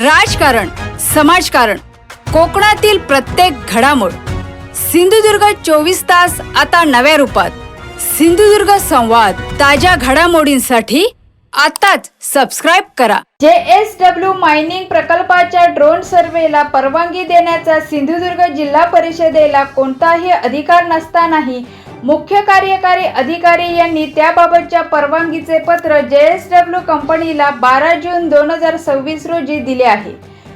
राजकारण, समाजकारण, कोकणातील प्रत्येक घडामोड. सिंधुदुर्ग 24 तास आता नव्या रूपात. सिंधुदुर्ग संवाद. ताज्या घडामोडींसाठी आताच सबस्क्राइब करा. JSW मायनिंग प्रकल्पाच्या ड्रोन सर्वेला परवानगी देण्याचा सिंधुदुर्ग जिल्हा परिषदेला कोणताही अधिकार नसतानाही मुख्य कार्यकारी अधिकारी यांनी त्याबाबतच्या परवानगीचे पत्र JSW कंपनीला 12 जून 2026 रोजी दिले आहे.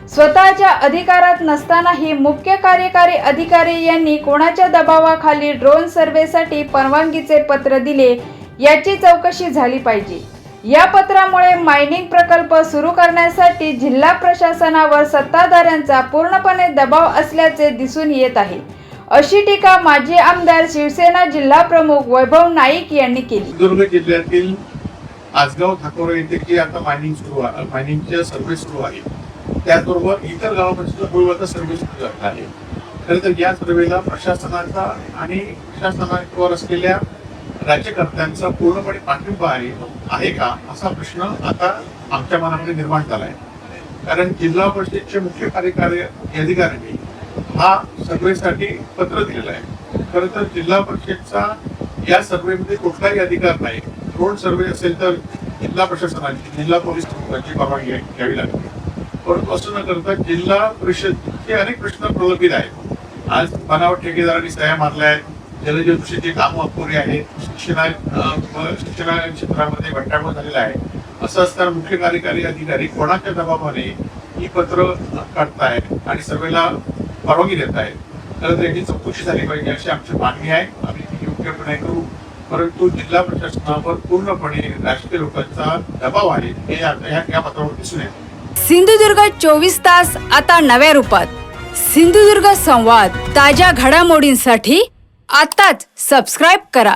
स्वतःच्या अधिकारात नसतानाही मुख्य कार्यकारी अधिकारी यांनी कोणाच्या दबावाखाली ड्रोन सर्वेसाठी परवानगीचे पत्र दिले याची चौकशी झाली पाहिजे. या पत्रामुळे मायनिंग प्रकल्प सुरू करण्यासाठी जिल्हा प्रशासनावर सत्ताधाऱ्यांचा पूर्णपणे दबाव असल्याचे दिसून येत आहे, अशी टीका माजी आमदार शिवसेना जिल्हा प्रमुख वैभव नाईक यांनी केली. सिंधुदुर्ग जिल्ह्यातील आसगाव ठाकोरे येथे की आता मायनिंगचे सर्वे सुरू आहे, त्याचबरोबर इतर गावामध्ये सुद्धा पूर्वचा सर्वे सुरू आहे. खरं तर या सर्वेला प्रशासनाचा आणि प्रशासनावर असलेल्या राज्यकर्त्यांचा पूर्णपणे पाठिंबा आहे का असा प्रश्न आता आमच्या मनामध्ये निर्माण झाला आहे. कारण जिल्हा परिषदेचे मुख्य कार्यकारी अधिकाऱ्यांनी हा सर्वेसाठी पत्र दिलेलं आहे. खरं तर जिल्हा परिषदचा या सर्वेमध्ये कुठलाही अधिकार नाही. ड्रोन सर्वे असेल तर जिल्हा प्रशासनाची, जिल्हा पोलीस प्रमुखांची परवानगी घ्यावी लागते. परंतु असं न करता जिल्हा परिषदचे अनेक प्रश्न प्रलंबित आहेत. आज बनावट ठेकेदारांनी सह्या मारल्या आहेत, जलजीवनची कामं अपुरी आहेत, शिक्षण क्षेत्रामध्ये घट्टाळा झालेला आहे. असं असताना मुख्य कार्यकारी अधिकारी कोणाच्या दबावाने ही पत्र काढतायत आणि सर्वेला परवानगी देत आहेत. तर त्याची चौकशी झाली पाहिजे अशी आमची मागणी आहे. आम्ही ती योग्यपणे करू, परंतु जिल्हा प्रशासनावर पूर्णपणे राजकीय लोकांचा दबाव आहे हे या पत्रावर दिसून येते. सिंधुदुर्ग 24 तास आता नव्या रूपात. सिंधुदुर्ग संवाद. ताज्या घडामोडींसाठी आताच सबस्क्राइब करा.